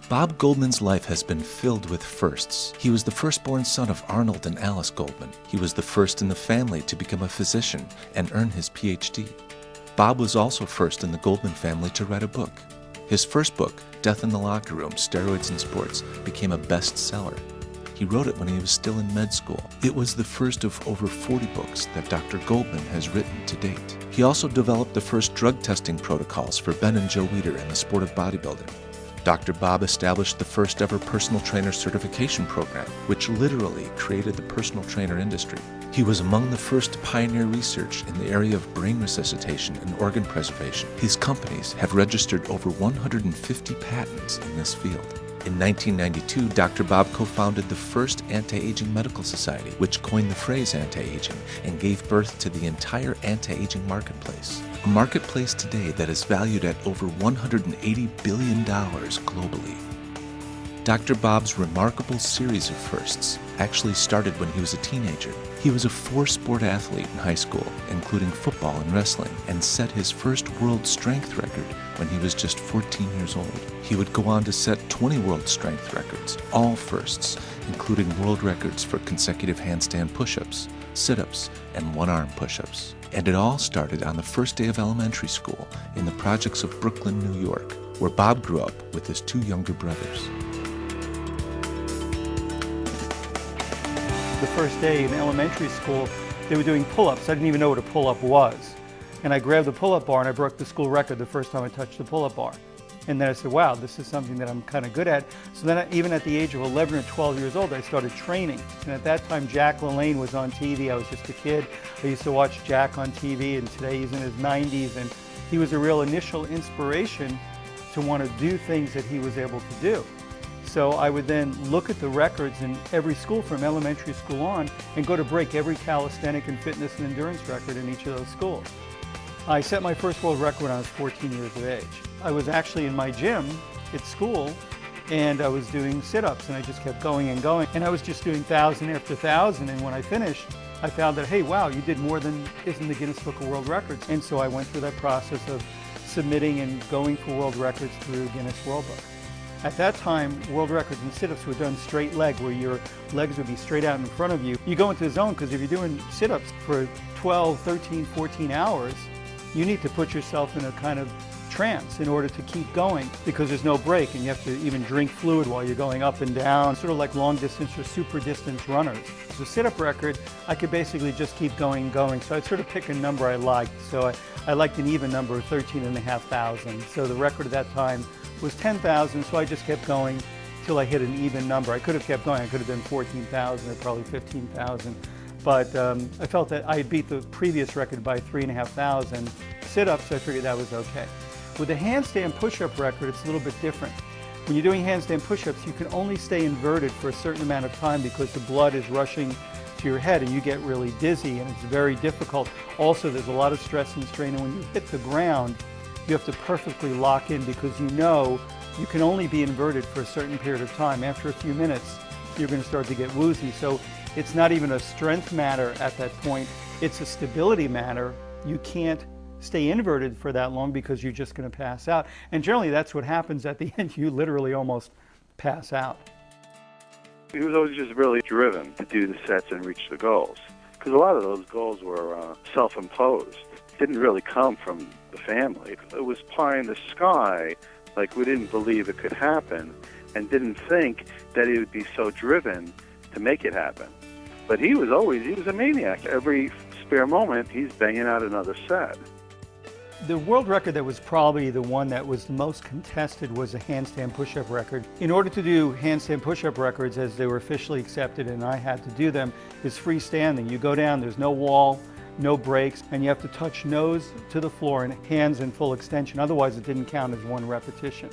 Bob Goldman's life has been filled with firsts. He was the firstborn son of Arnold and Alice Goldman. He was the first in the family to become a physician and earn his PhD. Bob was also first in the Goldman family to write a book. His first book, Death in the Locker Room, Steroids and Sports, became a bestseller. He wrote it when he was still in med school. It was the first of over 40 books that Dr. Goldman has written to date. He also developed the first drug testing protocols for Ben and Joe Weider in the sport of bodybuilding. Dr. Bob established the first ever personal trainer certification program, which literally created the personal trainer industry. He was among the first to pioneer research in the area of brain resuscitation and organ preservation. His companies have registered over 150 patents in this field. In 1992, Dr. Bob co-founded the first anti-aging medical society, which coined the phrase anti-aging and gave birth to the entire anti-aging marketplace. A marketplace today that is valued at over $180 billion globally. Dr. Bob's remarkable series of firsts actually started when he was a teenager. He was a four-sport athlete in high school, including football and wrestling, and set his first world strength record when he was just 14 years old. He would go on to set 20 world strength records, all firsts, including world records for consecutive handstand push-ups, sit-ups, and one-arm push-ups. And it all started on the first day of elementary school in the projects of Brooklyn, New York, where Bob grew up with his two younger brothers. The first day in elementary school, they were doing pull-ups. I didn't even know what a pull-up was. And I grabbed the pull-up bar and I broke the school record the first time I touched the pull-up bar. And then I said, wow, this is something that I'm kind of good at. So then even at the age of 11 or 12 years old, I started training. And at that time, Jack LaLanne was on TV. I was just a kid. I used to watch Jack on TV, and today he's in his 90s. And he was a real initial inspiration to want to do things that he was able to do. So I would then look at the records in every school from elementary school on and go to break every calisthenic and fitness and endurance record in each of those schools. I set my first world record when I was 14 years of age. I was actually in my gym at school and I was doing sit-ups, and I just kept going and going. And I was just doing 1,000 after 1,000, and when I finished, I found that, hey, wow, you did more than is in the Guinness Book of World Records. And so I went through that process of submitting and going for world records through Guinness World Book. At that time, world records in sit-ups were done straight leg, where your legs would be straight out in front of you. You go into the zone, because if you're doing sit-ups for 12, 13, 14 hours, you need to put yourself in a kind of trance in order to keep going, because there's no break, and you have to even drink fluid while you're going up and down, sort of like long distance or super distance runners. As a sit-up record, I could basically just keep going and going, so I'd sort of pick a number I liked. So I liked an even number of 13,500. So the record at that time was 10,000, so I just kept going till I hit an even number. I could have kept going. I could have done 14,000 or probably 15,000. But I felt that I had beat the previous record by 3,500 sit-ups, so I figured that was okay. With the handstand push-up record, it's a little bit different. When you're doing handstand push-ups, you can only stay inverted for a certain amount of time because the blood is rushing to your head and you get really dizzy, and it's very difficult. Also, there's a lot of stress and strain, and when you hit the ground, you have to perfectly lock in, because you know you can only be inverted for a certain period of time. After a few minutes, you're going to start to get woozy. So it's not even a strength matter at that point. It's a stability matter. You can't stay inverted for that long because you're just going to pass out. And generally, that's what happens at the end. You literally almost pass out. He was always just really driven to do the sets and reach the goals, because a lot of those goals were self-imposed. Didn't really come from the family. It was pie in the sky, like we didn't believe it could happen and didn't think that he would be so driven to make it happen. But he was a maniac. Every spare moment, he's banging out another set. The world record that was probably the one that was the most contested was a handstand push-up record. In order to do handstand push-up records as they were officially accepted, and I had to do them, is freestanding. You go down, there's no wall, no breaks, and you have to touch nose to the floor and hands in full extension. Otherwise, it didn't count as one repetition.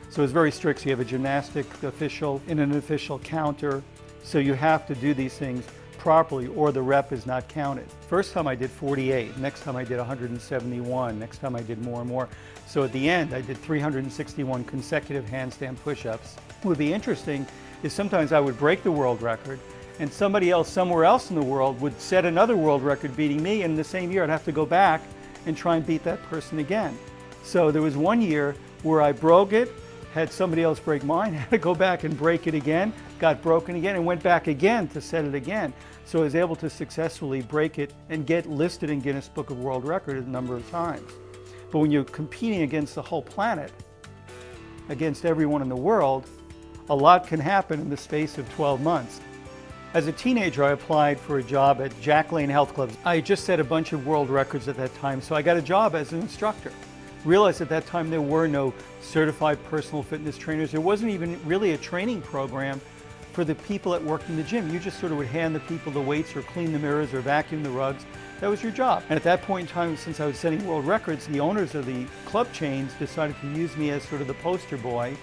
So it's very strict. So you have a gymnastic official and an official counter. So you have to do these things properly or the rep is not counted. First time I did 48, next time I did 171, next time I did more and more. So at the end, I did 361 consecutive handstand push-ups. What would be interesting is sometimes I would break the world record, and somebody else somewhere else in the world would set another world record beating me, and in the same year I'd have to go back and try and beat that person again. So there was one year where I broke it, had somebody else break mine, had to go back and break it again, got broken again, and went back again to set it again. So I was able to successfully break it and get listed in Guinness Book of World Records a number of times. But when you're competing against the whole planet, against everyone in the world, a lot can happen in the space of 12 months. As a teenager, I applied for a job at Jack Lane Health Club. I just set a bunch of world records at that time, so I got a job as an instructor. Realized at that time there were no certified personal fitness trainers. There wasn't even really a training program for the people that worked in the gym. You just sort of would hand the people the weights or clean the mirrors or vacuum the rugs. That was your job. And at that point in time, since I was setting world records, the owners of the club chains decided to use me as sort of the poster boy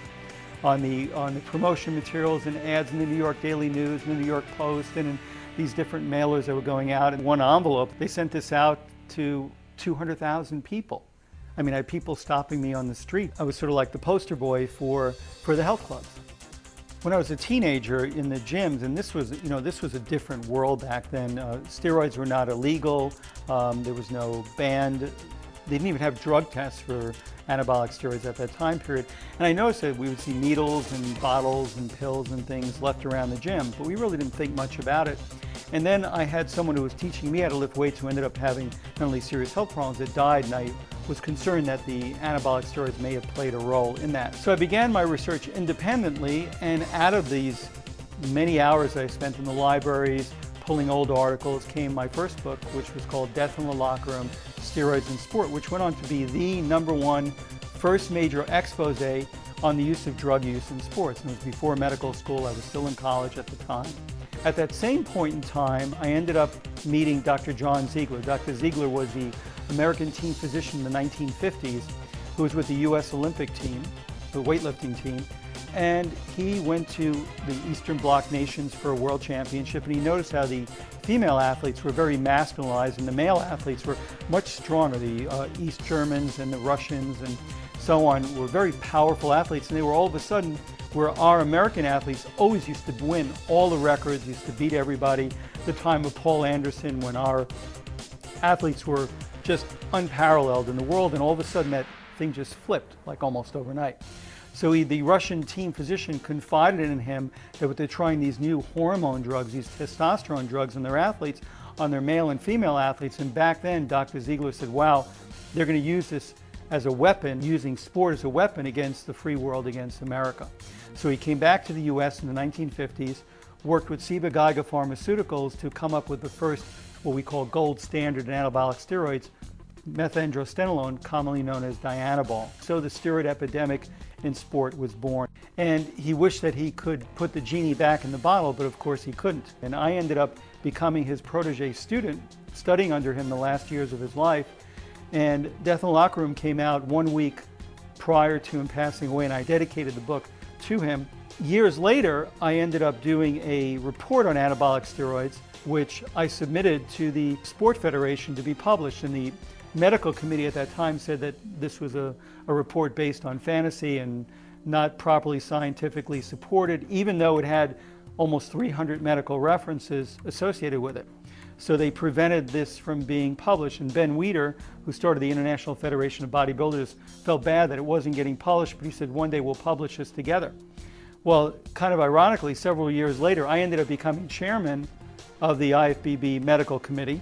on the promotion materials and ads in the New York Daily News and the New York Post and in these different mailers that were going out. In one envelope, they sent this out to 200,000 people. I mean, I had people stopping me on the street. I was sort of like the poster boy for the health clubs. When I was a teenager in the gyms, and this was a different world back then. Steroids were not illegal. There was no banned. They didn't even have drug tests for anabolic steroids at that time period. And I noticed that we would see needles and bottles and pills and things left around the gym, but we really didn't think much about it. And then I had someone who was teaching me how to lift weights who ended up having not only serious health problems that died, and I was concerned that the anabolic steroids may have played a role in that. So I began my research independently, and out of these many hours I spent in the libraries pulling old articles came my first book, which was called Death in the Locker Room, Steroids in Sport, which went on to be the #1 first major expose on the use of drug use in sports. And it was before medical school. I was still in college at the time. At that same point in time, I ended up meeting Dr. John Ziegler. Dr. Ziegler was the American team physician in the 1950s who was with the U.S. Olympic team, the weightlifting team, and he went to the Eastern Bloc nations for a world championship, and he noticed how the female athletes were very masculinized and the male athletes were much stronger. The East Germans and the Russians and so on were very powerful athletes, and they were all of a sudden where our American athletes always used to win all the records, used to beat everybody. The time of Paul Anderson, when our athletes were just unparalleled in the world, and all of a sudden that thing just flipped like almost overnight. So the Russian team physician confided in him that they're trying these new hormone drugs, these testosterone drugs in their athletes, on their male and female athletes. And back then, Dr. Ziegler said, wow, they're going to use this as a weapon, using sport as a weapon against the free world, against America. So he came back to the U.S. in the 1950s, worked with Ciba-Geigy Pharmaceuticals to come up with the first, what we call gold standard in anabolic steroids, methandrostenolone, commonly known as Dianabol. So the steroid epidemic in sport was born. And he wished that he could put the genie back in the bottle, but of course he couldn't. And I ended up becoming his protege student, studying under him the last years of his life. And Death in the Locker Room came out 1 week prior to him passing away, and I dedicated the book to him. Years later, I ended up doing a report on anabolic steroids, which I submitted to the Sport Federation to be published, and the medical committee at that time said that this was a report based on fantasy and not properly scientifically supported, even though it had almost 300 medical references associated with it. So they prevented this from being published. And Ben Weider, who started the International Federation of Bodybuilders, felt bad that it wasn't getting published, but he said, one day we'll publish this together. Well, kind of ironically, several years later, I ended up becoming chairman of the IFBB Medical Committee,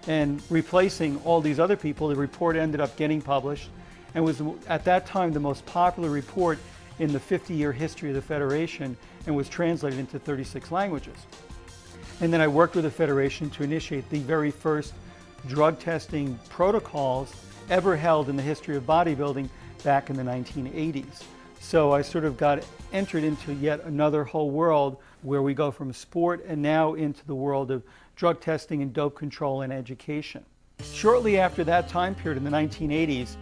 and replacing all these other people. The report ended up getting published and was at that time the most popular report in the 50-year history of the Federation, and was translated into 36 languages. And then I worked with the Federation to initiate the very first drug testing protocols ever held in the history of bodybuilding back in the 1980s. So I sort of got entered into yet another whole world where we go from sport and now into the world of drug testing and dope control and education. Shortly after that time period in the 1980s,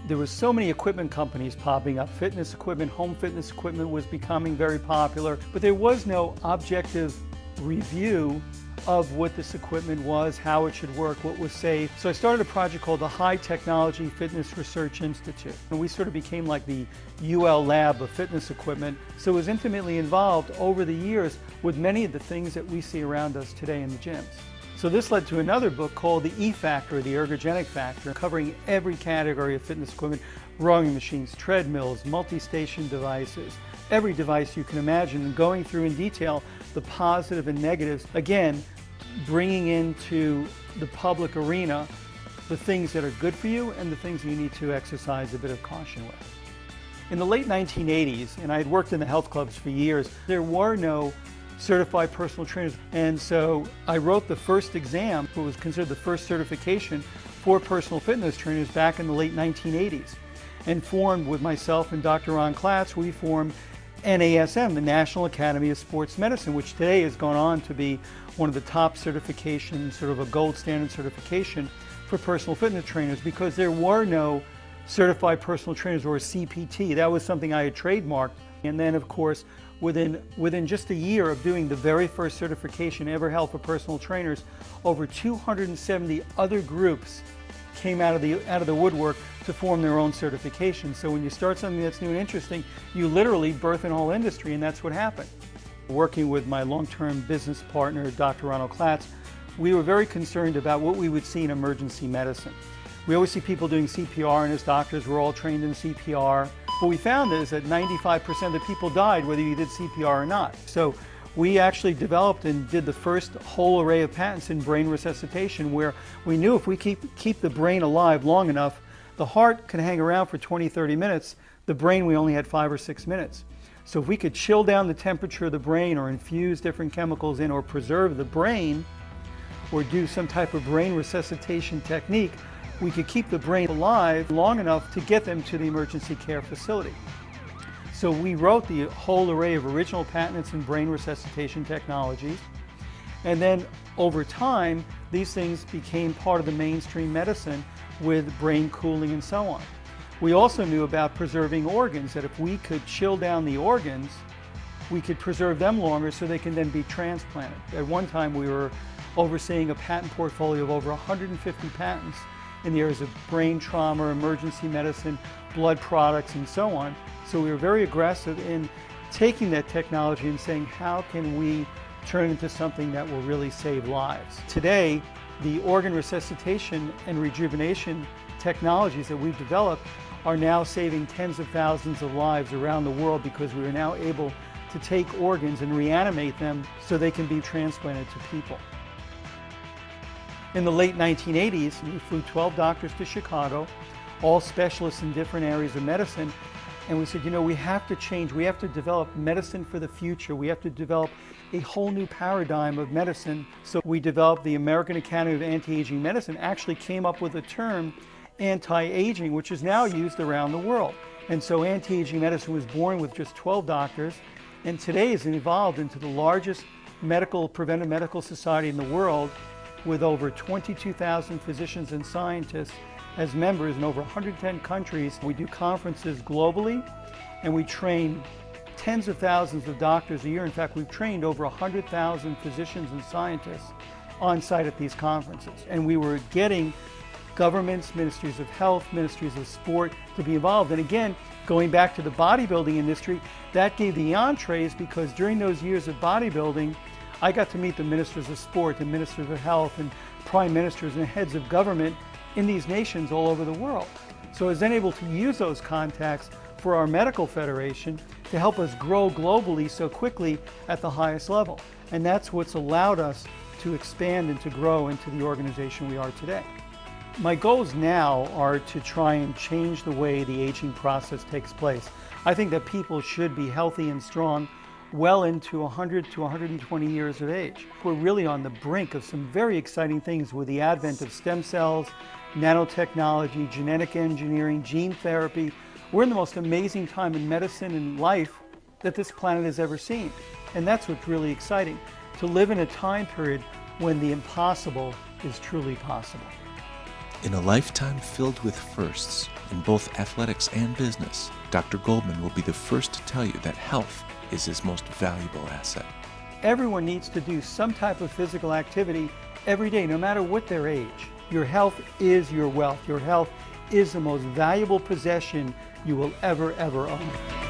there was so many equipment companies popping up. Fitness equipment, home fitness equipment was becoming very popular, but there was no objective review of what this equipment was, how it should work, what was safe. So I started a project called the High Technology Fitness Research Institute. And we sort of became like the UL lab of fitness equipment. So it was intimately involved over the years with many of the things that we see around us today in the gyms. So this led to another book called The E Factor, the Ergogenic Factor, covering every category of fitness equipment, rowing machines, treadmills, multi-station devices, every device you can imagine, and going through in detail the positive and negatives, again, bringing into the public arena the things that are good for you and the things you need to exercise a bit of caution with. In the late 1980s, and I had worked in the health clubs for years, there were no certified personal trainers. And so I wrote the first exam, what was considered the first certification for personal fitness trainers back in the late 1980s. And formed with myself and Dr. Ron Klatz, we formed NASM, the National Academy of Sports Medicine, which today has gone on to be one of the top certifications, sort of a gold standard certification for personal fitness trainers, because there were no certified personal trainers or a CPT. That was something I had trademarked. And then, of course, within just a year of doing the very first certification ever held for personal trainers, over 270 other groups came out of the woodwork to form their own certification. So when you start something that's new and interesting, you literally birth an whole industry, and that's what happened. Working with my long-term business partner, Dr. Ronald Klatz, we were very concerned about what we would see in emergency medicine. We always see people doing CPR, and as doctors, we're all trained in CPR. What we found is that 95% of the people died whether you did CPR or not. So we actually developed and did the first whole array of patents in brain resuscitation, where we knew if we keep the brain alive long enough, the heart can hang around for 20, 30 minutes. The brain, we only had 5 or 6 minutes. So if we could chill down the temperature of the brain or infuse different chemicals in or preserve the brain or do some type of brain resuscitation technique, we could keep the brain alive long enough to get them to the emergency care facility. So we wrote the whole array of original patents in brain resuscitation technologies. And then over time, these things became part of the mainstream medicine with brain cooling and so on. We also knew about preserving organs, that if we could chill down the organs, we could preserve them longer so they can then be transplanted. At one time, we were overseeing a patent portfolio of over 150 patents in the areas of brain trauma, emergency medicine, blood products, and so on. So we were very aggressive in taking that technology and saying, how can we turn it into something that will really save lives? Today, the organ resuscitation and rejuvenation technologies that we've developed are now saving tens of thousands of lives around the world, because we are now able to take organs and reanimate them so they can be transplanted to people. In the late 1980s, we flew 12 doctors to Chicago, all specialists in different areas of medicine, and we said, you know, we have to change. We have to develop medicine for the future. We have to develop a whole new paradigm of medicine. So we developed the American Academy of Anti-Aging Medicine, actually came up with a term, anti-aging, which is now used around the world. And so anti-aging medicine was born with just 12 doctors, and today has evolved into the largest preventive medical society in the world, with over 22,000 physicians and scientists as members in over 110 countries. We do conferences globally, and we train tens of thousands of doctors a year. In fact, we've trained over 100,000 physicians and scientists on site at these conferences. And we were getting governments, ministries of health, ministries of sport to be involved. And again, going back to the bodybuilding industry, that gave the entrees, because during those years of bodybuilding, I got to meet the ministers of sport and ministers of health and prime ministers and heads of government in these nations all over the world. So I was then able to use those contacts for our medical federation to help us grow globally so quickly at the highest level. And that's what's allowed us to expand and to grow into the organization we are today. My goals now are to try and change the way the aging process takes place. I think that people should be healthy and strong well into 100 to 120 years of age. We're really on the brink of some very exciting things with the advent of stem cells, nanotechnology, genetic engineering, gene therapy. We're in the most amazing time in medicine and life that this planet has ever seen. And that's what's really exciting, to live in a time period when the impossible is truly possible. In a lifetime filled with firsts in both athletics and business, Dr. Goldman will be the first to tell you that health is his most valuable asset. Everyone needs to do some type of physical activity every day, no matter what their age. Your health is your wealth. Your health is the most valuable possession you will ever own.